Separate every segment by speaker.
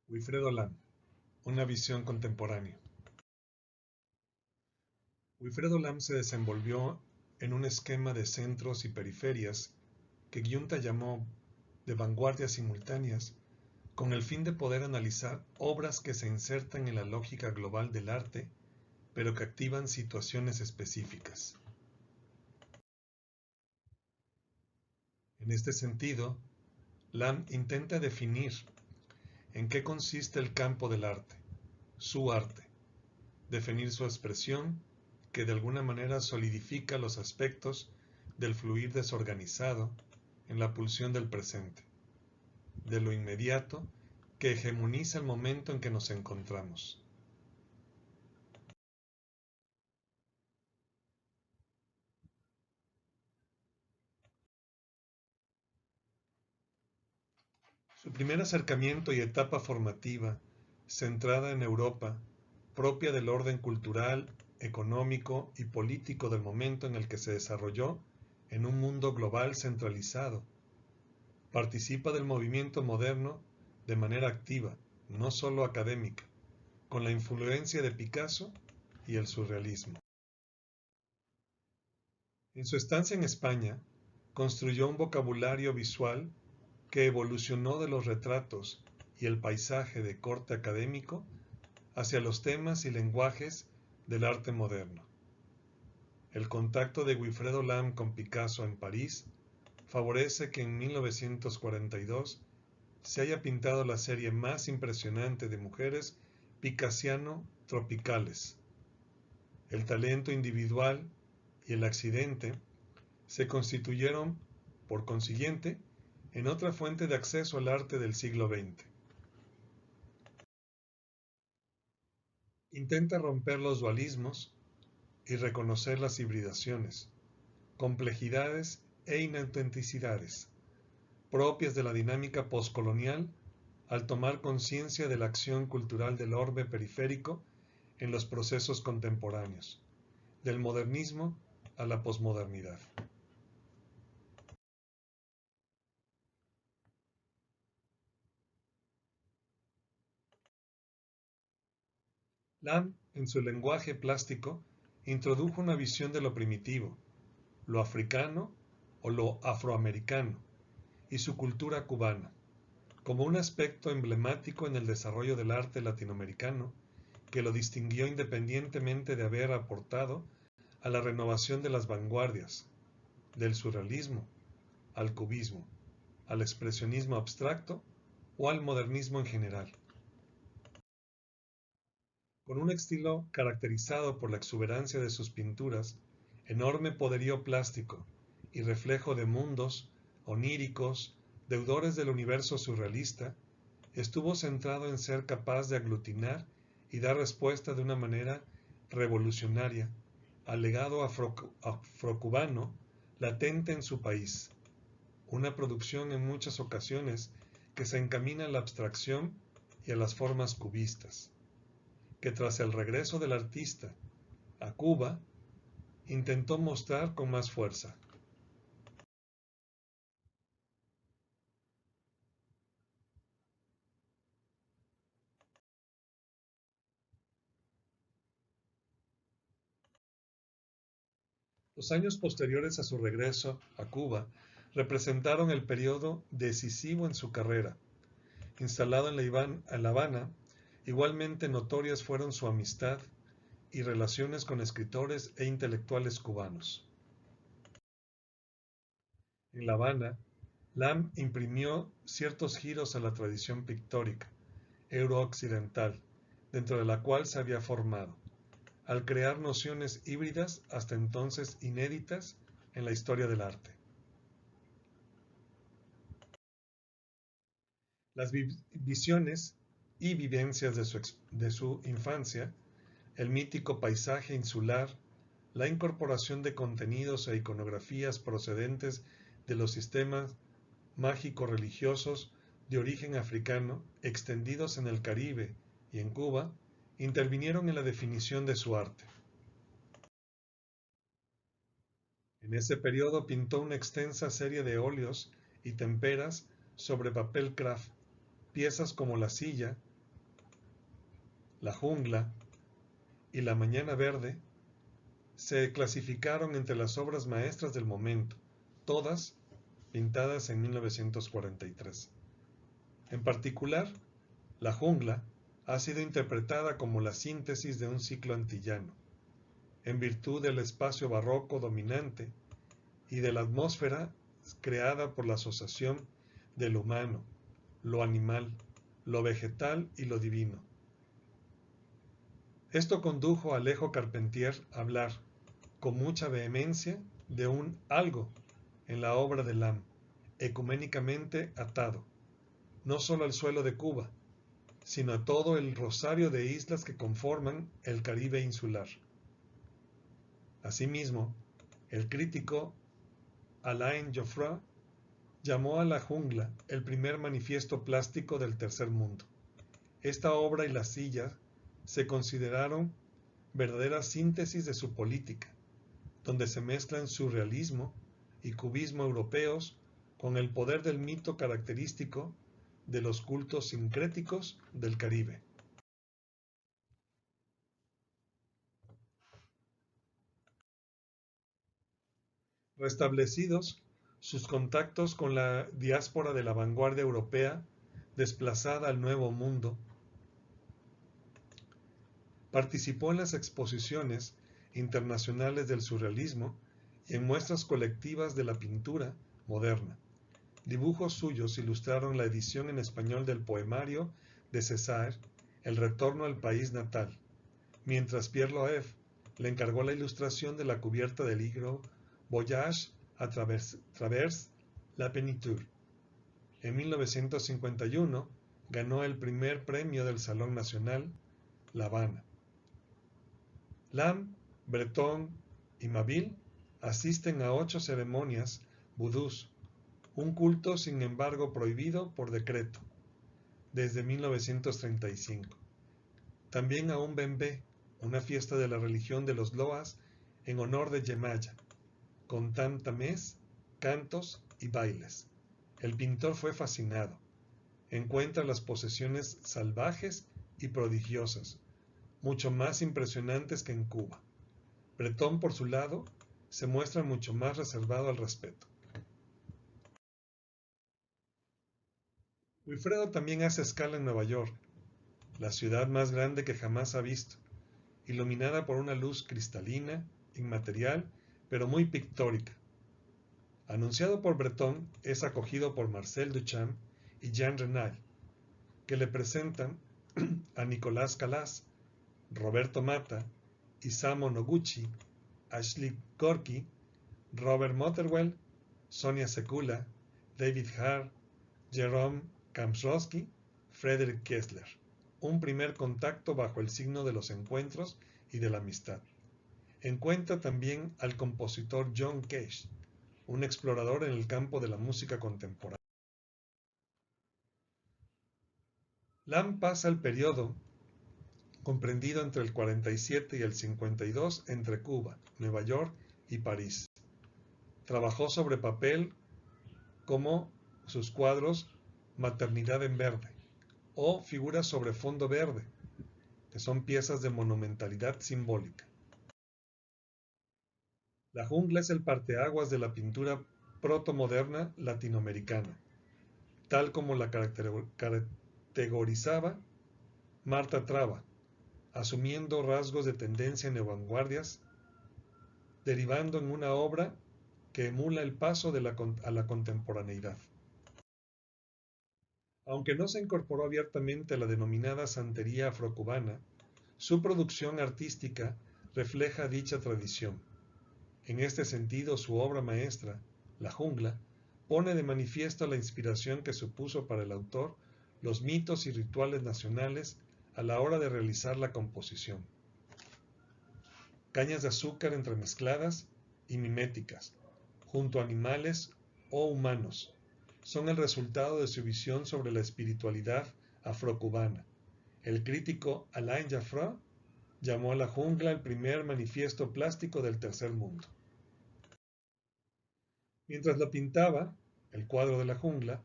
Speaker 1: Wilfredo Lam, una visión contemporánea. Wilfredo Lam se desenvolvió en un esquema de centros y periferias que Giunta llamó de vanguardias simultáneas, con el fin de poder analizar obras que se insertan en la lógica global del arte, pero que activan situaciones específicas. En este sentido, Lam intenta definir en qué consiste el campo del arte, su arte, definir su expresión, que de alguna manera solidifica los aspectos del fluir desorganizado en la pulsión del presente, de lo inmediato que hegemoniza el momento en que nos encontramos. Su primer acercamiento y etapa formativa, centrada en Europa, propia del orden cultural, económico y político del momento en el que se desarrolló en un mundo global centralizado. Participa del movimiento moderno de manera activa, no solo académica, con la influencia de Picasso y el surrealismo. En su estancia en España, construyó un vocabulario visual que evolucionó de los retratos y el paisaje de corte académico hacia los temas y lenguajes del arte moderno. El contacto de Wilfredo Lam con Picasso en París favorece que en 1942 se haya pintado la serie más impresionante de mujeres picassiano-tropicales. El talento individual y el accidente se constituyeron, por consiguiente, en otra fuente de acceso al arte del siglo XX. Intenta romper los dualismos y reconocer las hibridaciones, complejidades e inautenticidades propias de la dinámica postcolonial al tomar conciencia de la acción cultural del orbe periférico en los procesos contemporáneos, del modernismo a la posmodernidad. Lam, en su lenguaje plástico, introdujo una visión de lo primitivo, lo africano o lo afroamericano, y su cultura cubana, como un aspecto emblemático en el desarrollo del arte latinoamericano que lo distinguió independientemente de haber aportado a la renovación de las vanguardias, del surrealismo, al cubismo, al expresionismo abstracto o al modernismo en general. Con un estilo caracterizado por la exuberancia de sus pinturas, enorme poderío plástico y reflejo de mundos oníricos, deudores del universo surrealista, estuvo centrado en ser capaz de aglutinar y dar respuesta de una manera revolucionaria al legado afrocubano latente en su país, una producción en muchas ocasiones que se encamina a la abstracción y a las formas cubistas, que tras el regreso del artista a Cuba, intentó mostrar con más fuerza. Los años posteriores a su regreso a Cuba representaron el periodo decisivo en su carrera. Instalado en La Habana, igualmente notorias fueron su amistad y relaciones con escritores e intelectuales cubanos. En La Habana, Lam imprimió ciertos giros a la tradición pictórica eurooccidental, dentro de la cual se había formado, al crear nociones híbridas hasta entonces inéditas en la historia del arte. Las visiones y vivencias de su infancia, el mítico paisaje insular, la incorporación de contenidos e iconografías procedentes de los sistemas mágico-religiosos de origen africano extendidos en el Caribe y en Cuba, intervinieron en la definición de su arte. En ese periodo pintó una extensa serie de óleos y temperas sobre papel craft, piezas como La Silla, La jungla y La mañana verde se clasificaron entre las obras maestras del momento, todas pintadas en 1943. En particular, La jungla ha sido interpretada como la síntesis de un ciclo antillano, en virtud del espacio barroco dominante y de la atmósfera creada por la asociación de lo humano, lo animal, lo vegetal y lo divino. Esto condujo a Alejo Carpentier a hablar con mucha vehemencia de un algo en la obra de Lam, ecuménicamente atado, no solo al suelo de Cuba, sino a todo el rosario de islas que conforman el Caribe insular. Asimismo, el crítico Alain Joffre llamó a La jungla el primer manifiesto plástico del tercer mundo. Esta obra y La silla se consideraron verdaderas síntesis de su política, donde se mezclan surrealismo y cubismo europeos con el poder del mito característico de los cultos sincréticos del Caribe. Restablecidos sus contactos con la diáspora de la vanguardia europea desplazada al Nuevo Mundo, participó en las exposiciones internacionales del surrealismo y en muestras colectivas de la pintura moderna. Dibujos suyos ilustraron la edición en español del poemario de Césaire, El retorno al país natal, mientras Pierre Loewe le encargó la ilustración de la cubierta del libro Voyage à travers la peinture. En 1951 ganó el primer premio del Salón Nacional, La Habana. Lam, Breton y Mabille asisten a 8 ceremonias vudús, un culto sin embargo prohibido por decreto desde 1935. También a un bembé, una fiesta de la religión de los Loas en honor de Yemaya, con tam-tamés, cantos y bailes. El pintor fue fascinado. Encuentra las posesiones salvajes y prodigiosas, mucho más impresionantes que en Cuba. Breton, por su lado, se muestra mucho más reservado al respecto. Wilfredo también hace escala en Nueva York, la ciudad más grande que jamás ha visto, iluminada por una luz cristalina, inmaterial, pero muy pictórica. Anunciado por Breton, es acogido por Marcel Duchamp y Jean Renal, que le presentan a Nicolás Calas, Roberto Mata, Isamu Noguchi, Ashley Gorky, Robert Motherwell, Sonia Sekula, David Hare, Jerome Kamsrowski, Frederick Kessler. Un primer contacto bajo el signo de los encuentros y de la amistad. Encuentra también al compositor John Cage, un explorador en el campo de la música contemporánea. Lam pasa el periodo comprendido entre el 47 y el 52 entre Cuba, Nueva York y París. Trabajó sobre papel como sus cuadros Maternidad en verde o Figuras sobre fondo verde, que son piezas de monumentalidad simbólica. La jungla es el parteaguas de la pintura protomoderna latinoamericana, tal como la categorizaba Marta Traba, asumiendo rasgos de tendencia neovanguardias, derivando en una obra que emula el paso a la contemporaneidad. Aunque no se incorporó abiertamente a la denominada santería afrocubana, su producción artística refleja dicha tradición. En este sentido, su obra maestra, La jungla, pone de manifiesto la inspiración que supuso para el autor los mitos y rituales nacionales a la hora de realizar la composición. Cañas de azúcar entremezcladas y miméticas, junto a animales o humanos, son el resultado de su visión sobre la espiritualidad afrocubana. El crítico Alain Joffre llamó a La jungla el primer manifiesto plástico del tercer mundo. Mientras lo pintaba, el cuadro de La jungla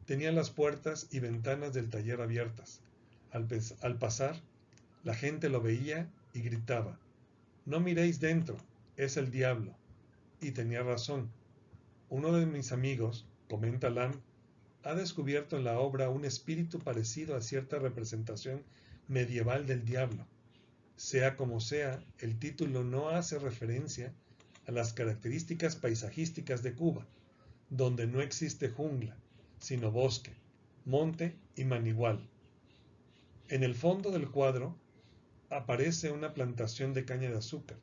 Speaker 1: tenía las puertas y ventanas del taller abiertas. Al pasar, La gente lo veía y gritaba: «No miréis dentro, es el diablo». Y tenía razón. Uno de mis amigos, comenta Lam, ha descubierto en la obra un espíritu parecido a cierta representación medieval del diablo. Sea como sea, el título no hace referencia a las características paisajísticas de Cuba, donde no existe jungla, sino bosque, monte y manigual. En el fondo del cuadro aparece una plantación de caña de azúcar.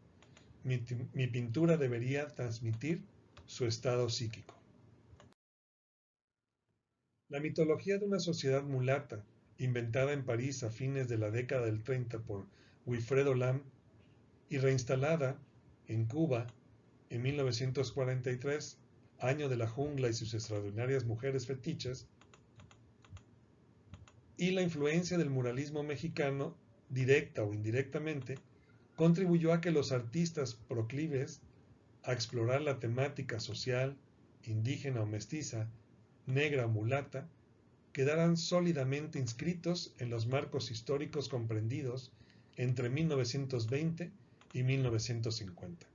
Speaker 1: Mi pintura debería transmitir su estado psíquico. La mitología de una sociedad mulata, inventada en París a fines de la década del 30 por Wilfredo Lam y reinstalada en Cuba en 1943, año de la jungla y sus extraordinarias mujeres fetiches, y la influencia del muralismo mexicano, directa o indirectamente, contribuyó a que los artistas proclives a explorar la temática social, indígena o mestiza, negra o mulata, quedaran sólidamente inscritos en los marcos históricos comprendidos entre 1920 y 1950.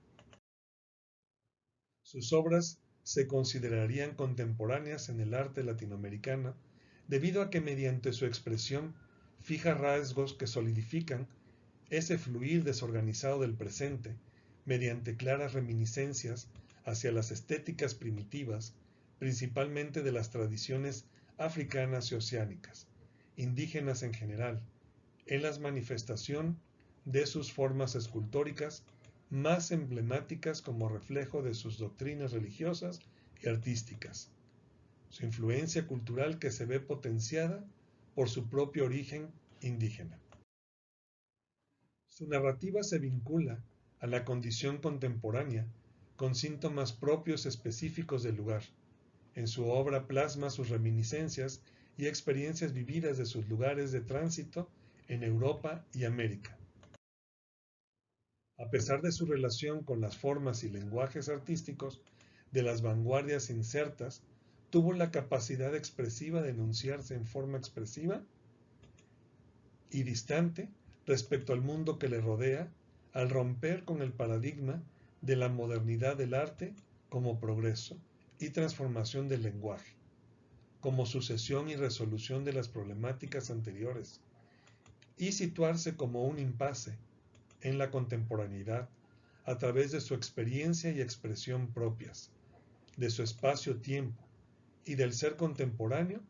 Speaker 1: Sus obras se considerarían contemporáneas en el arte latinoamericano debido a que mediante su expresión fija rasgos que solidifican ese fluir desorganizado del presente mediante claras reminiscencias hacia las estéticas primitivas, principalmente de las tradiciones africanas y oceánicas, indígenas en general, en la manifestación de sus formas escultóricas más emblemáticas como reflejo de sus doctrinas religiosas y artísticas, su influencia cultural que se ve potenciada por su propio origen indígena. Su narrativa se vincula a la condición contemporánea con síntomas propios específicos del lugar. En su obra plasma sus reminiscencias y experiencias vividas de sus lugares de tránsito en Europa y América. A pesar de su relación con las formas y lenguajes artísticos de las vanguardias insertas, tuvo la capacidad expresiva de enunciarse en forma expresiva y distante respecto al mundo que le rodea, al romper con el paradigma de la modernidad del arte como progreso y transformación del lenguaje, como sucesión y resolución de las problemáticas anteriores, y situarse como un impasse en la contemporaneidad a través de su experiencia y expresión propias, de su espacio-tiempo y del ser contemporáneo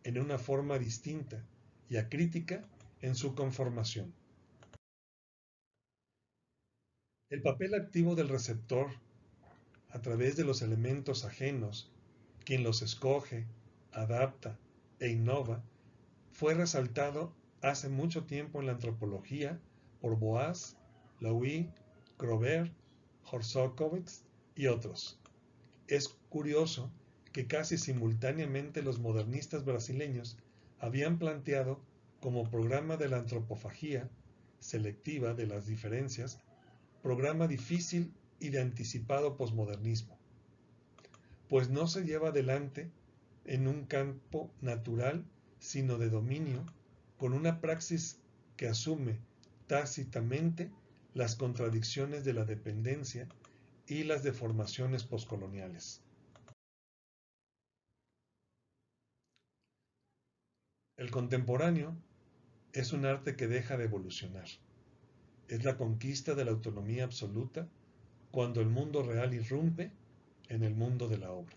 Speaker 1: en una forma distinta y acrítica en su conformación. El papel activo del receptor, a través de los elementos ajenos, quien los escoge, adapta e innova, fue resaltado hace mucho tiempo en la antropología por Boas, Louis, Grover, Horowitz y otros. Es curioso que casi simultáneamente los modernistas brasileños habían planteado como programa de la antropofagía selectiva de las diferencias, programa difícil y de anticipado posmodernismo, pues no se lleva adelante en un campo natural, sino de dominio, con una praxis que asume tácitamente las contradicciones de la dependencia y las deformaciones poscoloniales. El contemporáneo es un arte que deja de evolucionar. Es la conquista de la autonomía absoluta cuando el mundo real irrumpe en el mundo de la obra.